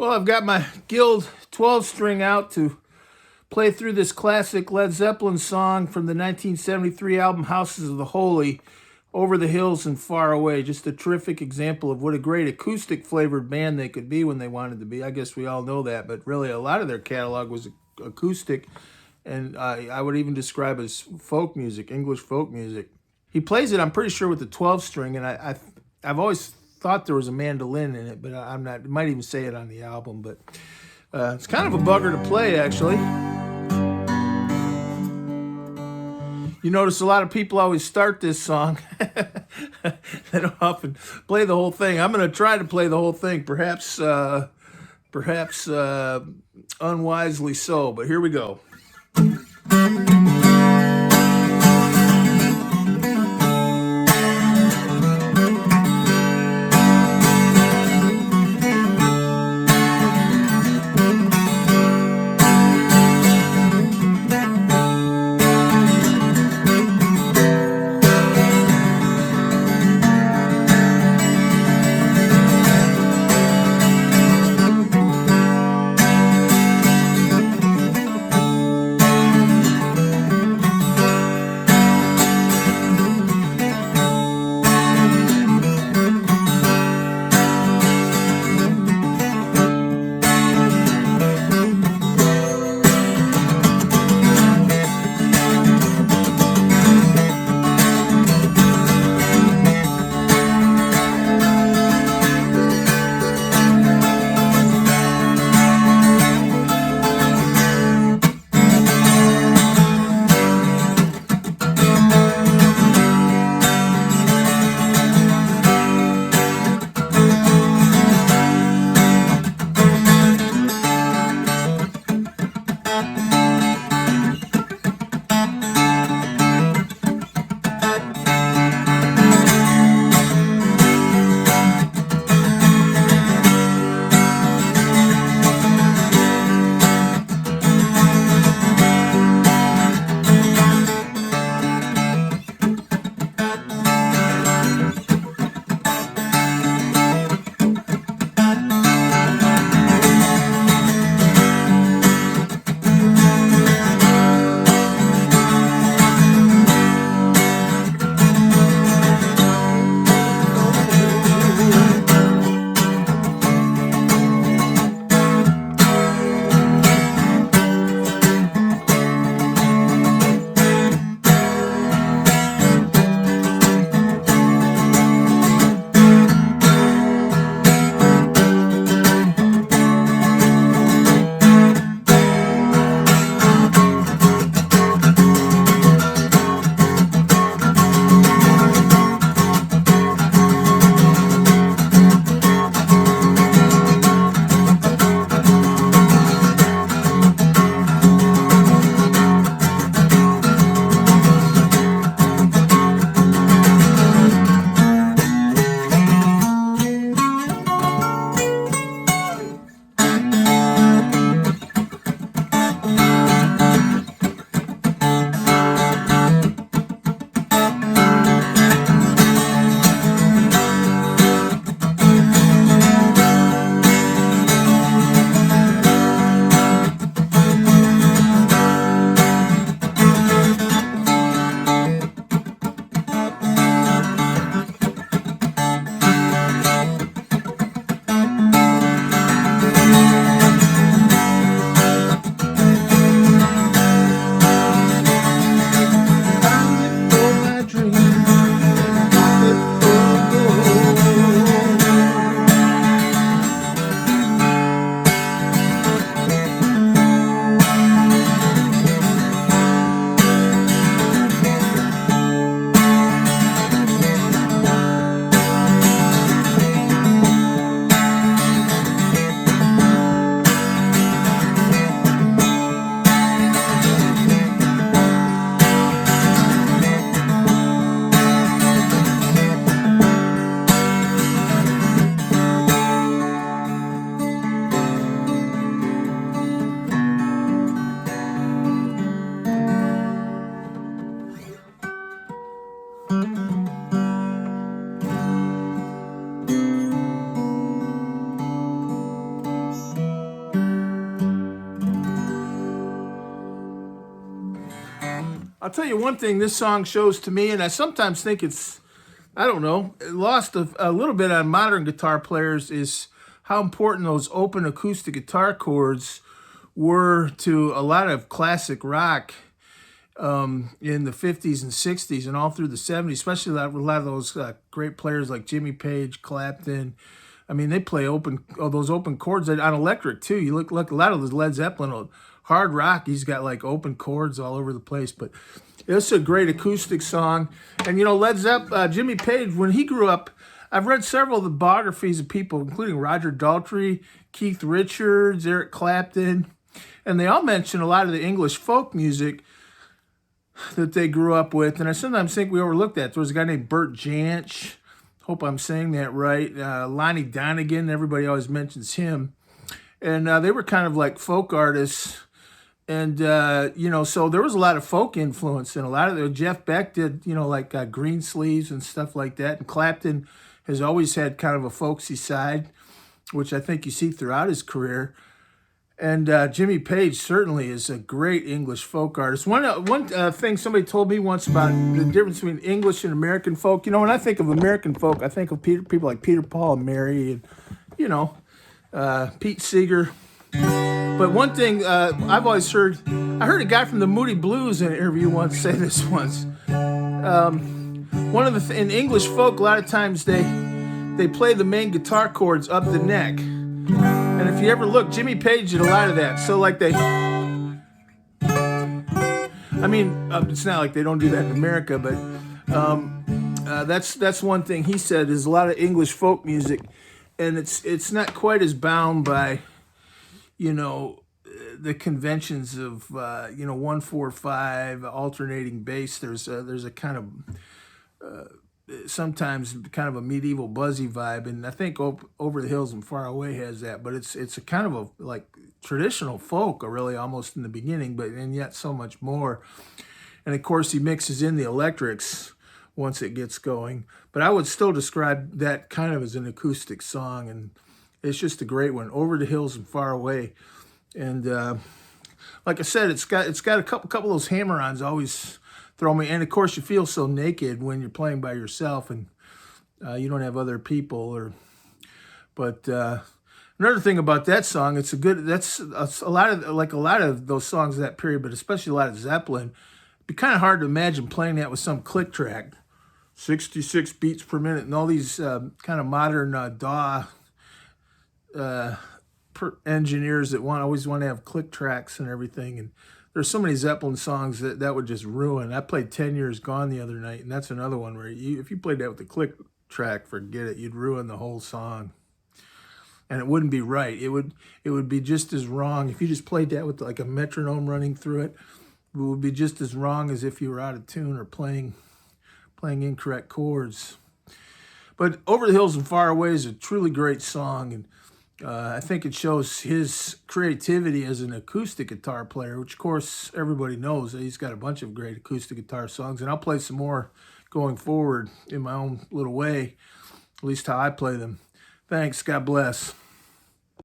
Well, I've got my Guild 12 string out to play through this classic Led Zeppelin song from the 1973 album Houses of the Holy, Over the Hills and Far Away. Just a terrific example of what a great acoustic flavored band they could be when they wanted to be. I guess we all know that, but really a lot of their catalog was acoustic, and I would even describe as folk music, English folk music. He plays it, I'm pretty sure, with the 12 string, and I've always thought there was a mandolin in it, but I'm not. Might even say it on the album, but it's kind of a bugger to play, actually. You notice a lot of people always start this song. They don't often play the whole thing. I'm going to try to play the whole thing, perhaps unwisely so, but here we go. I'll tell you one thing this song shows to me, and I sometimes think it's, I don't know, it lost a little bit on modern guitar players, is how important those open acoustic guitar chords were to a lot of classic rock in the 50s and 60s and all through the 70s, especially a lot of those great players like Jimmy Page, Clapton. I mean, they play those open chords on electric too. You look a lot of the Led Zeppelin, hard rock, he's got like open chords all over the place. But it's a great acoustic song. And you know, Led Zepp, Jimmy Page, when he grew up, I've read several of the biographies of people, including Roger Daltrey, Keith Richards, Eric Clapton, and they all mention a lot of the English folk music that they grew up with. And I sometimes think we overlooked that. There was a guy named Bert Jansch. Hope I'm saying that right. Lonnie Donegan, everybody always mentions him. And they were kind of like folk artists. And, you know, so there was a lot of folk influence. And a lot of Jeff Beck did, you know, like Green Sleeves and stuff like that. And Clapton has always had kind of a folksy side, which I think you see throughout his career. And Jimmy Page certainly is a great English folk artist. One thing somebody told me once about the difference between English and American folk. You know, when I think of American folk, I think of people like Peter, Paul, and Mary, and, you know, Pete Seeger. But one thing I've always heard, I heard a guy from the Moody Blues in an interview once say this once. One of the in English folk, a lot of times they play the main guitar chords up the neck. And if you ever look, Jimmy Page did a lot of that. So like I mean, it's not like they don't do that in America, but that's one thing he said is a lot of English folk music, and it's not quite as bound by, you know, the conventions of you know, 1-4-5 alternating bass. There's a kind of sometimes kind of a medieval buzzy vibe, and I think Over the Hills and Far Away has that, but it's a kind of a like traditional folk, really, almost in the beginning, but and yet so much more. And of course he mixes in the electrics once it gets going, but I would still describe that kind of as an acoustic song, and it's just a great one. Over the Hills and Far Away. And like I said, it's got a couple of those hammer-ons always throw me. And of course, you feel so naked when you're playing by yourself and you don't have other people. But another thing about that song, that's a lot of those songs of that period, but especially a lot of Zeppelin. It'd be kind of hard to imagine playing that with some click track, 66 beats per minute, and all these kind of modern DAW engineers that always want to have click tracks and everything. And there's so many Zeppelin songs that would just ruin. I played 10 Years Gone the other night, and that's another one where if you played that with the click track, forget it. You'd ruin the whole song, and it wouldn't be right. It would be just as wrong if you just played that with like a metronome running through it. It would be just as wrong as if you were out of tune or playing incorrect chords. But Over the Hills and Far Away is a truly great song, and I think it shows his creativity as an acoustic guitar player, which of course everybody knows that he's got a bunch of great acoustic guitar songs, and I'll play some more going forward in my own little way, at least how I play them. Thanks. God bless.